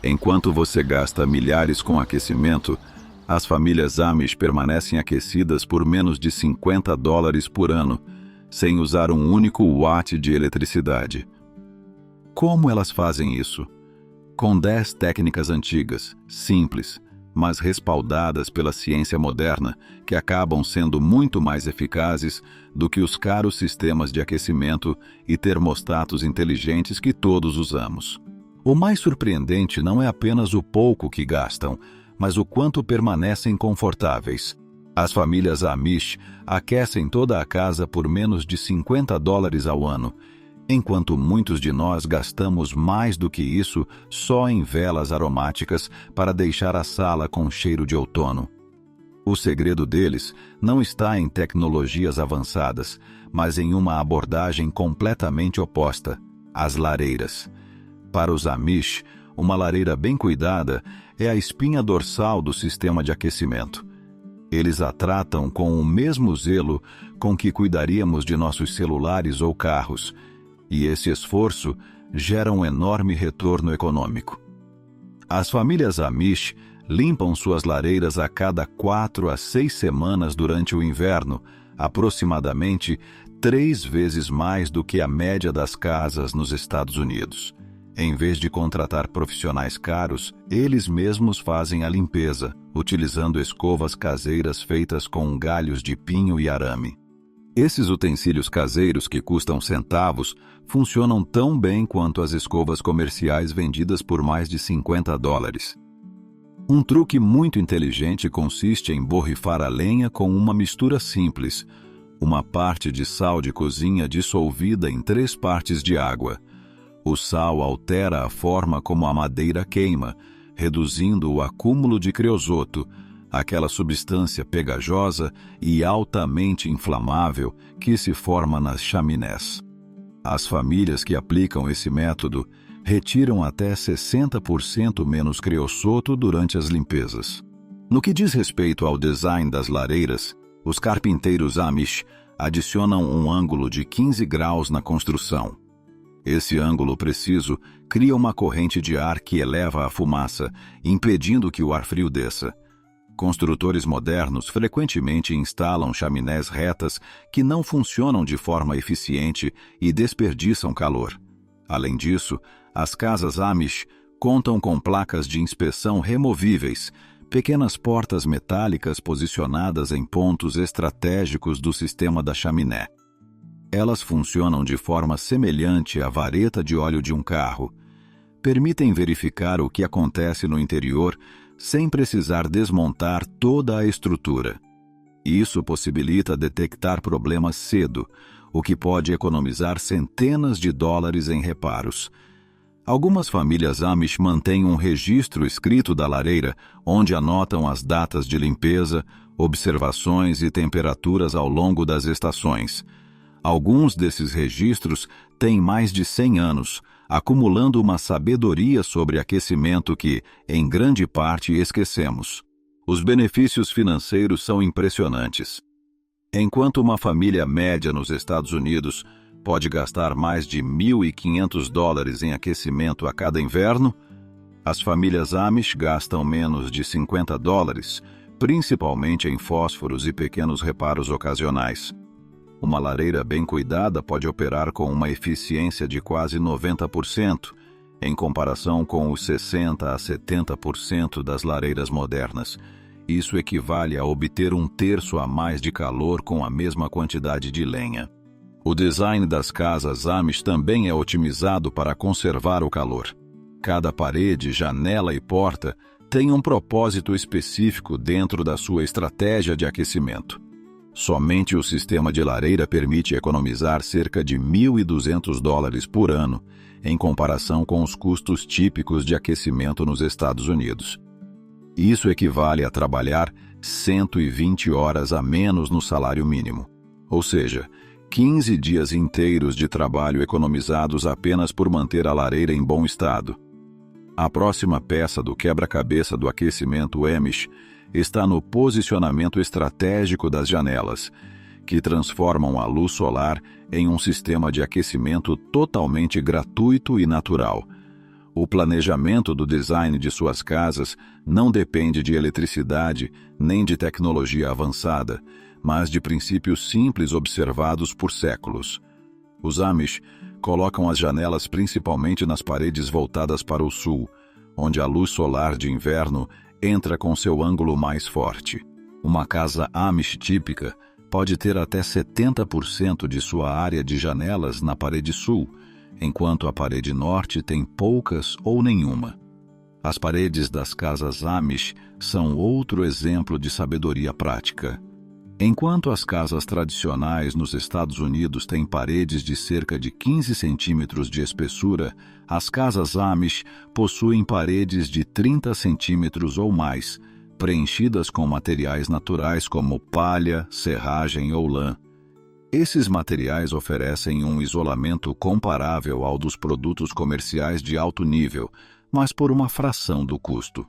Enquanto você gasta milhares com aquecimento, as famílias Amish permanecem aquecidas por menos de $50 por ano, sem usar um único watt de eletricidade. Como elas fazem isso? Com 10 técnicas antigas, simples, mas respaldadas pela ciência moderna, que acabam sendo muito mais eficazes do que os caros sistemas de aquecimento e termostatos inteligentes que todos usamos. O mais surpreendente não é apenas o pouco que gastam, mas o quanto permanecem confortáveis. As famílias Amish aquecem toda a casa por menos de $50 ao ano, enquanto muitos de nós gastamos mais do que isso só em velas aromáticas para deixar a sala com cheiro de outono. O segredo deles não está em tecnologias avançadas, mas em uma abordagem completamente oposta: as lareiras. Para os Amish, uma lareira bem cuidada é a espinha dorsal do sistema de aquecimento. Eles a tratam com o mesmo zelo com que cuidaríamos de nossos celulares ou carros, e esse esforço gera um enorme retorno econômico. As famílias Amish limpam suas lareiras a cada 4 a 6 semanas durante o inverno, aproximadamente 3 vezes mais do que a média das casas nos Estados Unidos. Em vez de contratar profissionais caros, eles mesmos fazem a limpeza, utilizando escovas caseiras feitas com galhos de pinho e arame. Esses utensílios caseiros, que custam centavos, funcionam tão bem quanto as escovas comerciais vendidas por mais de $50. Um truque muito inteligente consiste em borrifar a lenha com uma mistura simples: uma parte de sal de cozinha dissolvida em 3 partes de água. O sal altera a forma como a madeira queima, reduzindo o acúmulo de creosoto, aquela substância pegajosa e altamente inflamável que se forma nas chaminés. As famílias que aplicam esse método retiram até 60% menos creosoto durante as limpezas. No que diz respeito ao design das lareiras, os carpinteiros Amish adicionam um ângulo de 15 graus na construção. Esse ângulo preciso cria uma corrente de ar que eleva a fumaça, impedindo que o ar frio desça. Construtores modernos frequentemente instalam chaminés retas que não funcionam de forma eficiente e desperdiçam calor. Além disso, as casas Amish contam com placas de inspeção removíveis, pequenas portas metálicas posicionadas em pontos estratégicos do sistema da chaminé. Elas funcionam de forma semelhante à vareta de óleo de um carro. Permitem verificar o que acontece no interior sem precisar desmontar toda a estrutura. Isso possibilita detectar problemas cedo, o que pode economizar centenas de dólares em reparos. Algumas famílias Amish mantêm um registro escrito da lareira, onde anotam as datas de limpeza, observações e temperaturas ao longo das estações. Alguns desses registros têm mais de 100 anos, acumulando uma sabedoria sobre aquecimento que, em grande parte, esquecemos. Os benefícios financeiros são impressionantes. Enquanto uma família média nos Estados Unidos pode gastar mais de $1.500 em aquecimento a cada inverno, as famílias Amish gastam menos de $50, principalmente em fósforos e pequenos reparos ocasionais. Uma lareira bem cuidada pode operar com uma eficiência de quase 90%, em comparação com os 60% a 70% das lareiras modernas. Isso equivale a obter 1/3 a mais de calor com a mesma quantidade de lenha. O design das casas Amish também é otimizado para conservar o calor. Cada parede, janela e porta tem um propósito específico dentro da sua estratégia de aquecimento. Somente o sistema de lareira permite economizar cerca de $1.200 por ano, em comparação com os custos típicos de aquecimento nos Estados Unidos. Isso equivale a trabalhar 120 horas a menos no salário mínimo, ou seja, 15 dias inteiros de trabalho economizados apenas por manter a lareira em bom estado. A próxima peça do quebra-cabeça do aquecimento Amish está no posicionamento estratégico das janelas, que transformam a luz solar em um sistema de aquecimento totalmente gratuito e natural. O planejamento do design de suas casas não depende de eletricidade nem de tecnologia avançada, mas de princípios simples observados por séculos. Os Amish colocam as janelas principalmente nas paredes voltadas para o sul, onde a luz solar de inverno entra com seu ângulo mais forte. Uma casa Amish típica pode ter até 70% de sua área de janelas na parede sul, enquanto a parede norte tem poucas ou nenhuma. As paredes das casas Amish são outro exemplo de sabedoria prática. Enquanto as casas tradicionais nos Estados Unidos têm paredes de cerca de 15 centímetros de espessura, as casas Amish possuem paredes de 30 centímetros ou mais, preenchidas com materiais naturais como palha, serragem ou lã. Esses materiais oferecem um isolamento comparável ao dos produtos comerciais de alto nível, mas por uma fração do custo.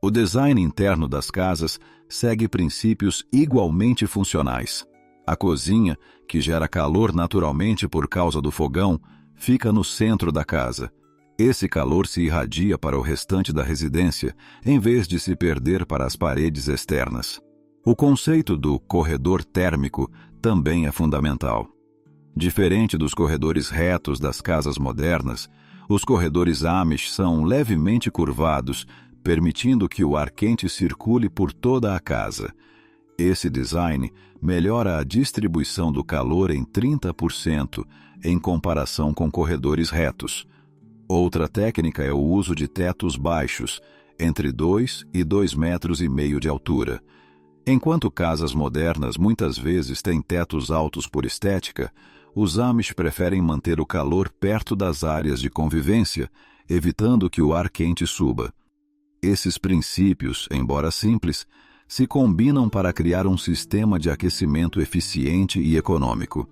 O design interno das casas segue princípios igualmente funcionais. A cozinha, que gera calor naturalmente por causa do fogão, fica no centro da casa. Esse calor se irradia para o restante da residência, em vez de se perder para as paredes externas. O conceito do corredor térmico também é fundamental. Diferente dos corredores retos das casas modernas, os corredores Amish são levemente curvados, permitindo que o ar quente circule por toda a casa. Esse design melhora a distribuição do calor em 30% em comparação com corredores retos. Outra técnica é o uso de tetos baixos, entre 2 e 2,5 metros de altura. Enquanto casas modernas muitas vezes têm tetos altos por estética, os Amish preferem manter o calor perto das áreas de convivência, evitando que o ar quente suba. Esses princípios, embora simples, se combinam para criar um sistema de aquecimento eficiente e econômico.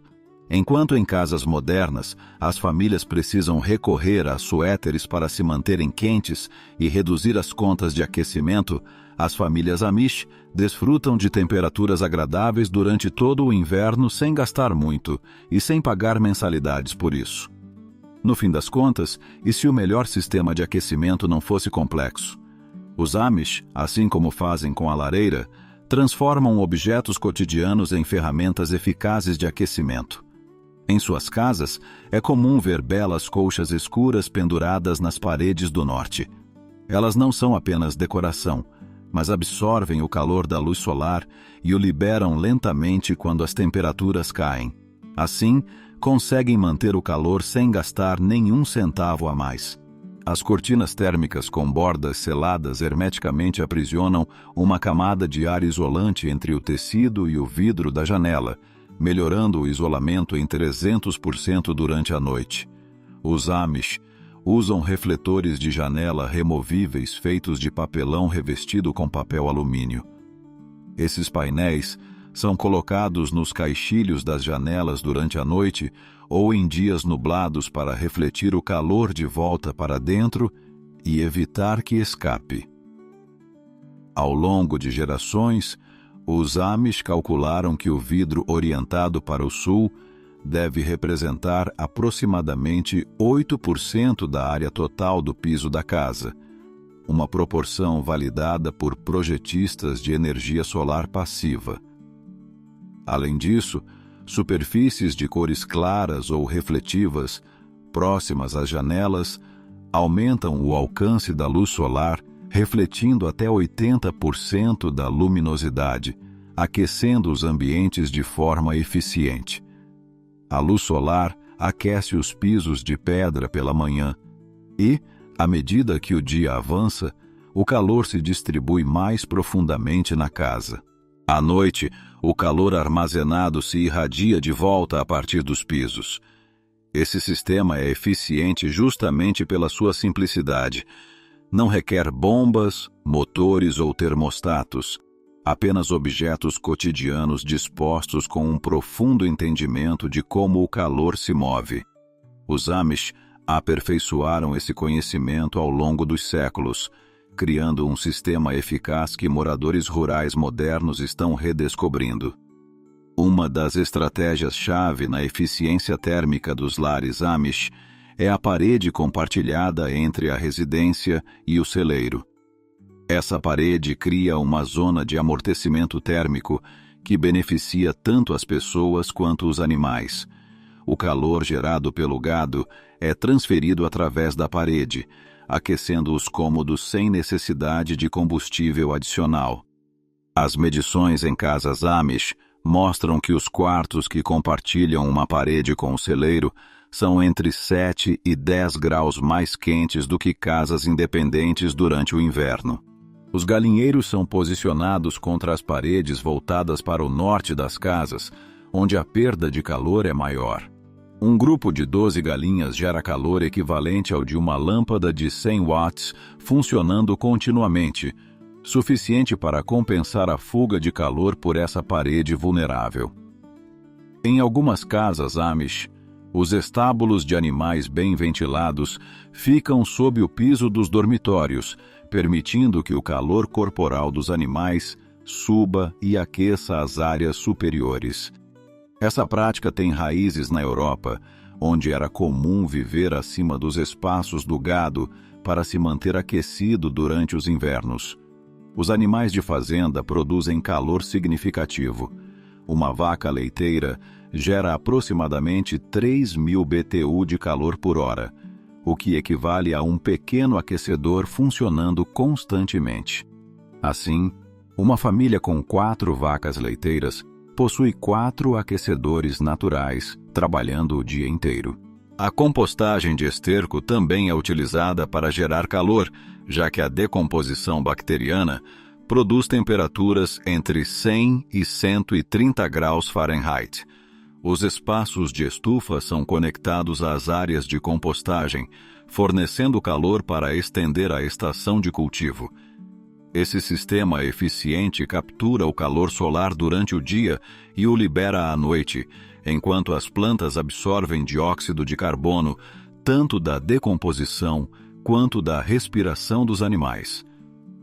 Enquanto em casas modernas, as famílias precisam recorrer a suéteres para se manterem quentes e reduzir as contas de aquecimento, as famílias Amish desfrutam de temperaturas agradáveis durante todo o inverno sem gastar muito e sem pagar mensalidades por isso. No fim das contas, e se o melhor sistema de aquecimento não fosse complexo? Os Amish, assim como fazem com a lareira, transformam objetos cotidianos em ferramentas eficazes de aquecimento. Em suas casas, é comum ver belas colchas escuras penduradas nas paredes do norte. Elas não são apenas decoração, mas absorvem o calor da luz solar e o liberam lentamente quando as temperaturas caem. Assim, conseguem manter o calor sem gastar nenhum centavo a mais. As cortinas térmicas com bordas seladas hermeticamente aprisionam uma camada de ar isolante entre o tecido e o vidro da janela, melhorando o isolamento em 300% durante a noite. Os Amish usam refletores de janela removíveis feitos de papelão revestido com papel alumínio. Esses painéis são colocados nos caixilhos das janelas durante a noite ou em dias nublados para refletir o calor de volta para dentro e evitar que escape. Ao longo de gerações, os Amish calcularam que o vidro orientado para o sul deve representar aproximadamente 8% da área total do piso da casa, uma proporção validada por projetistas de energia solar passiva. Além disso, superfícies de cores claras ou refletivas, próximas às janelas, aumentam o alcance da luz solar, refletindo até 80% da luminosidade, aquecendo os ambientes de forma eficiente. A luz solar aquece os pisos de pedra pela manhã e, à medida que o dia avança, o calor se distribui mais profundamente na casa. À noite, o calor armazenado se irradia de volta a partir dos pisos. Esse sistema é eficiente justamente pela sua simplicidade. Não requer bombas, motores ou termostatos, apenas objetos cotidianos dispostos com um profundo entendimento de como o calor se move. Os Amish aperfeiçoaram esse conhecimento ao longo dos séculos, criando um sistema eficaz que moradores rurais modernos estão redescobrindo. Uma das estratégias-chave na eficiência térmica dos lares Amish é a parede compartilhada entre a residência e o celeiro. Essa parede cria uma zona de amortecimento térmico que beneficia tanto as pessoas quanto os animais. O calor gerado pelo gado é transferido através da parede, aquecendo os cômodos sem necessidade de combustível adicional. As medições em casas Amish mostram que os quartos que compartilham uma parede com o celeiro são entre 7 e 10 graus mais quentes do que casas independentes durante o inverno. Os galinheiros são posicionados contra as paredes voltadas para o norte das casas, onde a perda de calor é maior. Um grupo de 12 galinhas gera calor equivalente ao de uma lâmpada de 100 watts funcionando continuamente, suficiente para compensar a fuga de calor por essa parede vulnerável. Em algumas casas Amish, os estábulos de animais bem ventilados ficam sob o piso dos dormitórios, permitindo que o calor corporal dos animais suba e aqueça as áreas superiores. Essa prática tem raízes na Europa, onde era comum viver acima dos espaços do gado para se manter aquecido durante os invernos. Os animais de fazenda produzem calor significativo. Uma vaca leiteira gera aproximadamente 3.000 BTU de calor por hora, o que equivale a um pequeno aquecedor funcionando constantemente. Assim, uma família com 4 vacas leiteiras possui 4 aquecedores naturais, trabalhando o dia inteiro. A compostagem de esterco também é utilizada para gerar calor, já que a decomposição bacteriana produz temperaturas entre 100 e 130 graus Fahrenheit. Os espaços de estufa são conectados às áreas de compostagem, fornecendo calor para estender a estação de cultivo. Esse sistema eficiente captura o calor solar durante o dia e o libera à noite, enquanto as plantas absorvem dióxido de carbono, tanto da decomposição quanto da respiração dos animais.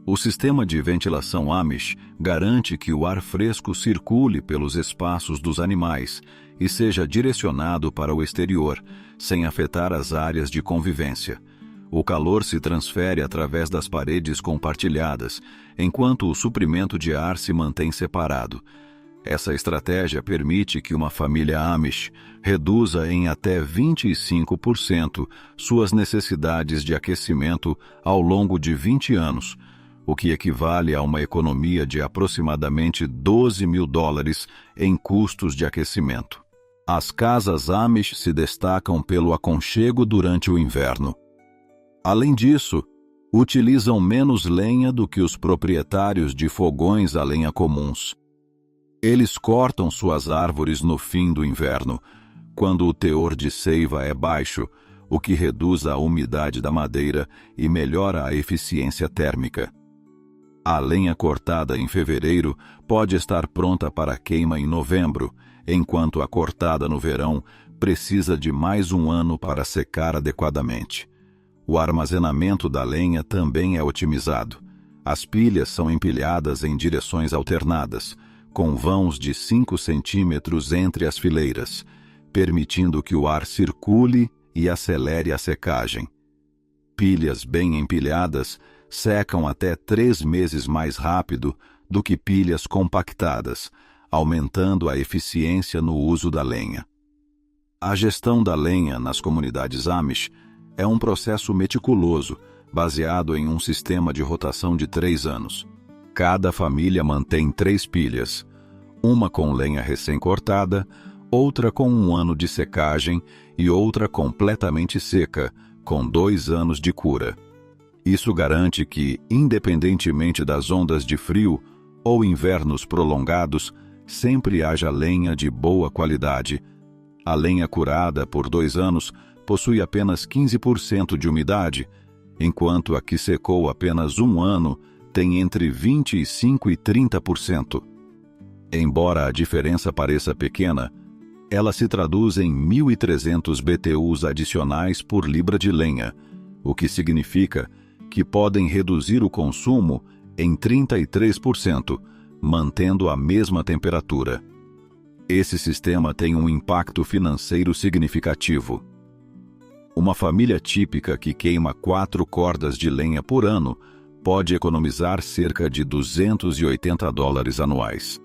O sistema de ventilação Amish garante que o ar fresco circule pelos espaços dos animais e seja direcionado para o exterior, sem afetar as áreas de convivência. O calor se transfere através das paredes compartilhadas, enquanto o suprimento de ar se mantém separado. Essa estratégia permite que uma família Amish reduza em até 25% suas necessidades de aquecimento ao longo de 20 anos, o que equivale a uma economia de aproximadamente $12.000 em custos de aquecimento. As casas Amish se destacam pelo aconchego durante o inverno. Além disso, utilizam menos lenha do que os proprietários de fogões a lenha comuns. Eles cortam suas árvores no fim do inverno, quando o teor de seiva é baixo, o que reduz a umidade da madeira e melhora a eficiência térmica. A lenha cortada em fevereiro pode estar pronta para queima em novembro, enquanto a cortada no verão precisa de mais um ano para secar adequadamente. O armazenamento da lenha também é otimizado. As pilhas são empilhadas em direções alternadas, com vãos de 5 centímetros entre as fileiras, permitindo que o ar circule e acelere a secagem. Pilhas bem empilhadas secam até 3 meses mais rápido do que pilhas compactadas, aumentando a eficiência no uso da lenha. A gestão da lenha nas comunidades Amish é um processo meticuloso, baseado em um sistema de rotação de 3 anos. Cada família mantém 3 pilhas, uma com lenha recém-cortada, outra com 1 ano de secagem e outra completamente seca, com 2 anos de cura. Isso garante que, independentemente das ondas de frio ou invernos prolongados, sempre haja lenha de boa qualidade. A lenha curada por 2 anos possui apenas 15% de umidade, enquanto a que secou apenas 1 ano tem entre 25% e 30%. Embora a diferença pareça pequena, ela se traduz em 1.300 BTUs adicionais por libra de lenha, o que significa que podem reduzir o consumo em 33%, mantendo a mesma temperatura. Esse sistema tem um impacto financeiro significativo. Uma família típica que queima 4 cordas de lenha por ano pode economizar cerca de $280 anuais.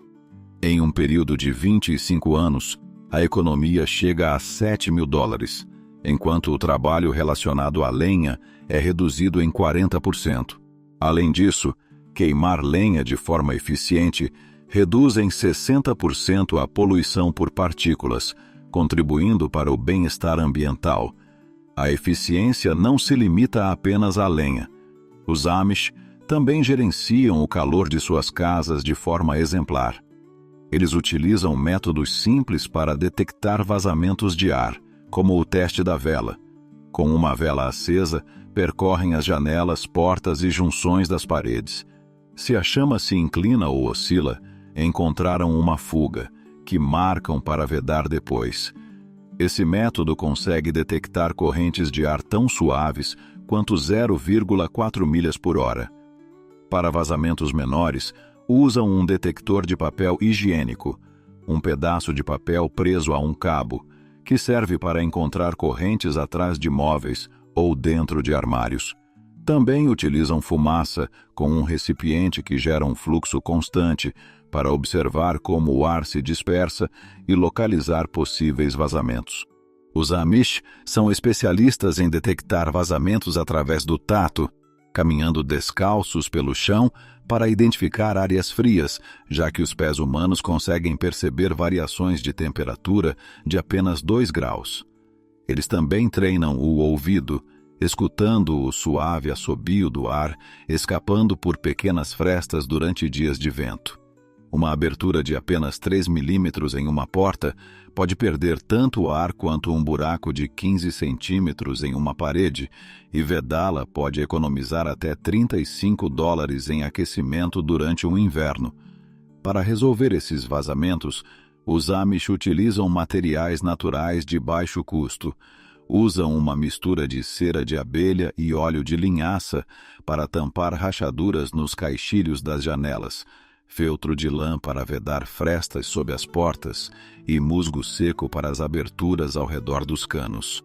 Em um período de 25 anos, a economia chega a $7.000, enquanto o trabalho relacionado à lenha é reduzido em 40%. Além disso, queimar lenha de forma eficiente reduz em 60% a poluição por partículas, contribuindo para o bem-estar ambiental. A eficiência não se limita apenas à lenha. Os Amish também gerenciam o calor de suas casas de forma exemplar. Eles utilizam métodos simples para detectar vazamentos de ar, como o teste da vela. Com uma vela acesa, percorrem as janelas, portas e junções das paredes. Se a chama se inclina ou oscila, encontraram uma fuga, que marcam para vedar depois. Esse método consegue detectar correntes de ar tão suaves quanto 0,4 milhas por hora. Para vazamentos menores, usam um detector de papel higiênico, um pedaço de papel preso a um cabo, que serve para encontrar correntes atrás de móveis ou dentro de armários. Também utilizam fumaça com um recipiente que gera um fluxo constante para observar como o ar se dispersa e localizar possíveis vazamentos. Os Amish são especialistas em detectar vazamentos através do tato, caminhando descalços pelo chão para identificar áreas frias, já que os pés humanos conseguem perceber variações de temperatura de apenas 2 graus. Eles também treinam o ouvido, escutando o suave assobio do ar, escapando por pequenas frestas durante dias de vento. Uma abertura de apenas 3 milímetros em uma porta pode perder tanto o ar quanto um buraco de 15 centímetros em uma parede, e vedá-la pode economizar até $35 em aquecimento durante o inverno. Para resolver esses vazamentos, os Amish utilizam materiais naturais de baixo custo. Usam uma mistura de cera de abelha e óleo de linhaça para tampar rachaduras nos caixilhos das janelas, feltro de lã para vedar frestas sob as portas e musgo seco para as aberturas ao redor dos canos.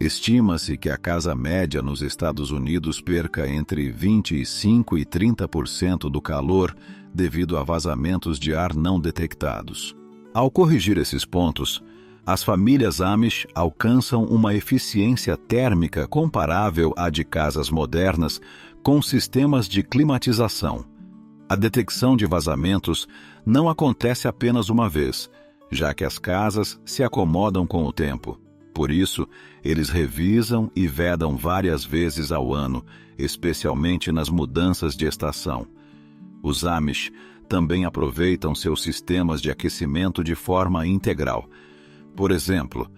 Estima-se que a casa média nos Estados Unidos perca entre 25% e 30% do calor devido a vazamentos de ar não detectados. Ao corrigir esses pontos, as famílias Amish alcançam uma eficiência térmica comparável à de casas modernas com sistemas de climatização. A detecção de vazamentos não acontece apenas uma vez, já que as casas se acomodam com o tempo. Por isso, eles revisam e vedam várias vezes ao ano, especialmente nas mudanças de estação. Os Amish também aproveitam seus sistemas de aquecimento de forma integral. Por exemplo,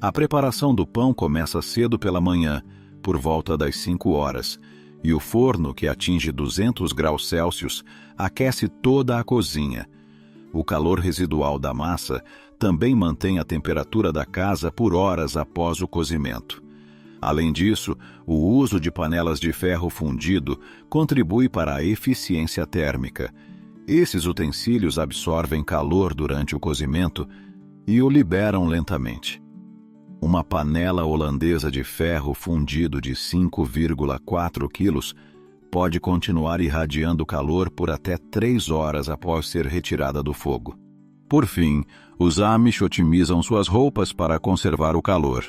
a preparação do pão começa cedo pela manhã, por volta das 5 horas, e o forno, que atinge 200 graus Celsius, aquece toda a cozinha. O calor residual da massa também mantém a temperatura da casa por horas após o cozimento. Além disso, o uso de panelas de ferro fundido contribui para a eficiência térmica. Esses utensílios absorvem calor durante o cozimento e o liberam lentamente. Uma panela holandesa de ferro fundido de 5,4 quilos pode continuar irradiando calor por até 3 horas após ser retirada do fogo. Por fim, os Amish otimizam suas roupas para conservar o calor.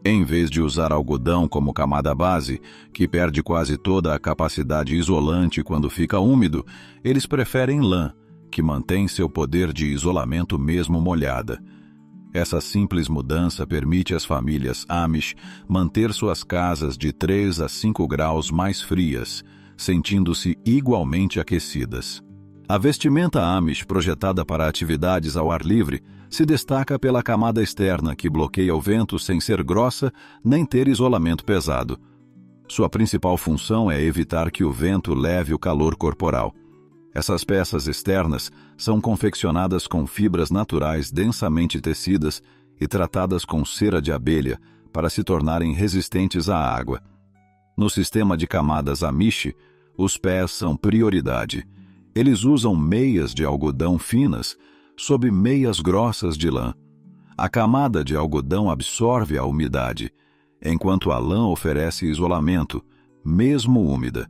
Em vez de usar algodão como camada base, que perde quase toda a capacidade isolante quando fica úmido, eles preferem lã, que mantém seu poder de isolamento mesmo molhada. Essa simples mudança permite às famílias Amish manter suas casas de 3 a 5 graus mais frias, sentindo-se igualmente aquecidas. A vestimenta Amish projetada para atividades ao ar livre se destaca pela camada externa que bloqueia o vento sem ser grossa nem ter isolamento pesado. Sua principal função é evitar que o vento leve o calor corporal. Essas peças externas são confeccionadas com fibras naturais densamente tecidas e tratadas com cera de abelha para se tornarem resistentes à água. No sistema de camadas Amish, os pés são prioridade. Eles usam meias de algodão finas sob meias grossas de lã. A camada de algodão absorve a umidade. enquanto a lã oferece isolamento, mesmo úmida.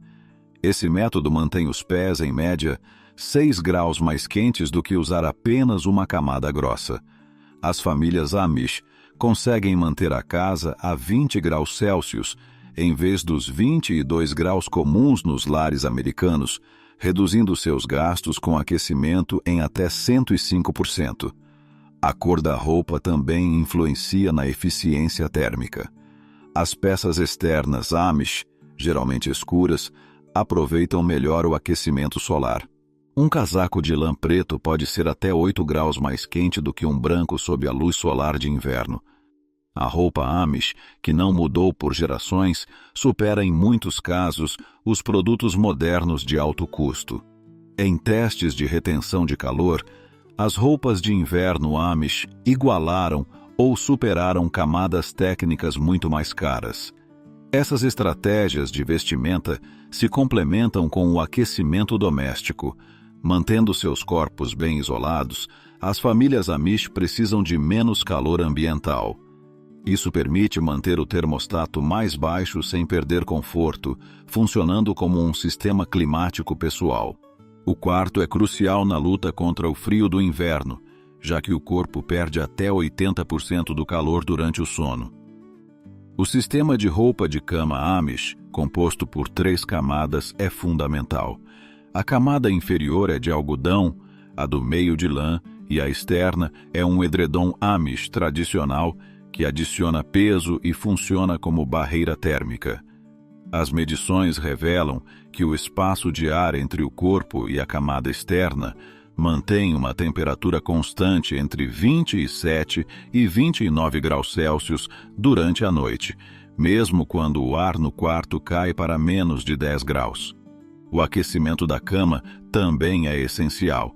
Esse método mantém os pés, em média, 6 graus mais quentes do que usar apenas uma camada grossa. As famílias Amish conseguem manter a casa a 20 graus Celsius, em vez dos 22 graus comuns nos lares americanos, reduzindo seus gastos com aquecimento em até 105%. A cor da roupa também influencia na eficiência térmica. As peças externas Amish, geralmente escuras, aproveitam melhor o aquecimento solar. Um casaco de lã preto pode ser até 8 graus mais quente do que um branco sob a luz solar de inverno. A roupa Amish, que não mudou por gerações, supera em muitos casos os produtos modernos de alto custo. Em testes de retenção de calor, as roupas de inverno Amish igualaram ou superaram camadas técnicas muito mais caras. Essas estratégias de vestimenta se complementam com o aquecimento doméstico. Mantendo seus corpos bem isolados, as famílias Amish precisam de menos calor ambiental. Isso permite manter o termostato mais baixo sem perder conforto, funcionando como um sistema climático pessoal. O quarto é crucial na luta contra o frio do inverno, já que o corpo perde até 80% do calor durante o sono. O sistema de roupa de cama Amish, composto por 3 camadas, é fundamental. A camada inferior é de algodão, a do meio de lã e a externa é um edredom Amish tradicional que adiciona peso e funciona como barreira térmica. As medições revelam que o espaço de ar entre o corpo e a camada externa mantém uma temperatura constante entre 27 e 29 graus Celsius durante a noite, mesmo quando o ar no quarto cai para menos de 10 graus. O aquecimento da cama também é essencial.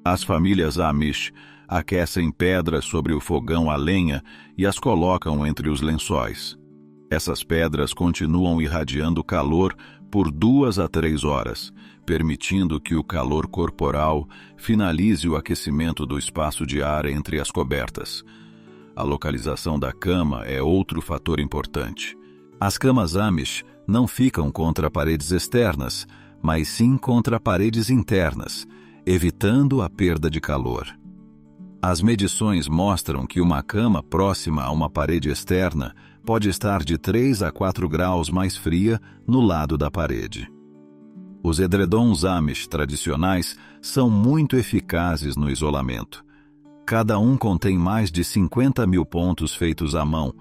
As famílias Amish aquecem pedras sobre o fogão a lenha e as colocam entre os lençóis. Essas pedras continuam irradiando calor por 2 a 3 horas, permitindo que o calor corporal finalize o aquecimento do espaço de ar entre as cobertas. A localização da cama é outro fator importante. As camas Amish não ficam contra paredes externas, mas sim contra paredes internas, evitando a perda de calor. As medições mostram que uma cama próxima a uma parede externa pode estar de 3 a 4 graus mais fria no lado da parede. Os edredons Amish tradicionais são muito eficazes no isolamento. Cada um contém mais de 50 mil pontos feitos à mão,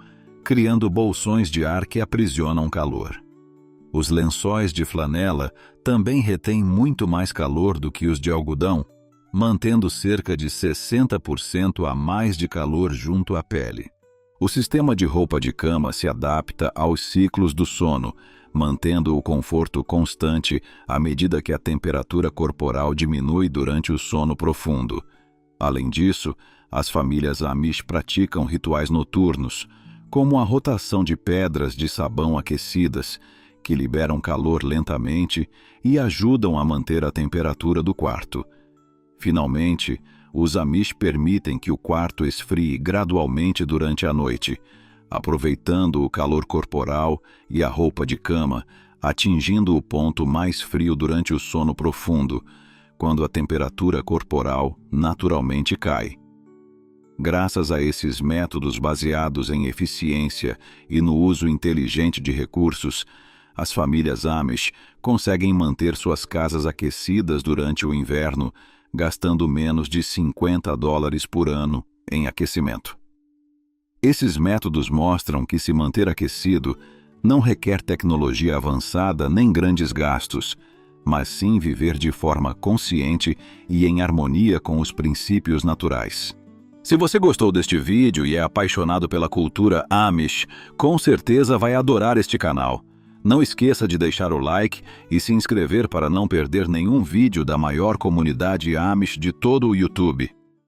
criando bolsões de ar que aprisionam calor. Os lençóis de flanela também retêm muito mais calor do que os de algodão, mantendo cerca de 60% a mais de calor junto à pele. O sistema de roupa de cama se adapta aos ciclos do sono, mantendo o conforto constante à medida que a temperatura corporal diminui durante o sono profundo. Além disso, as famílias Amish praticam rituais noturnos, como a rotação de pedras de sabão aquecidas, que liberam calor lentamente e ajudam a manter a temperatura do quarto. Finalmente, os Amish permitem que o quarto esfrie gradualmente durante a noite, aproveitando o calor corporal e a roupa de cama, atingindo o ponto mais frio durante o sono profundo, quando a temperatura corporal naturalmente cai. Graças a esses métodos baseados em eficiência e no uso inteligente de recursos, as famílias Amish conseguem manter suas casas aquecidas durante o inverno, gastando menos de $50 por ano em aquecimento. Esses métodos mostram que se manter aquecido não requer tecnologia avançada nem grandes gastos, mas sim viver de forma consciente e em harmonia com os princípios naturais. Se você gostou deste vídeo e é apaixonado pela cultura Amish, com certeza vai adorar este canal. Não esqueça de deixar o like e se inscrever para não perder nenhum vídeo da maior comunidade Amish de todo o YouTube.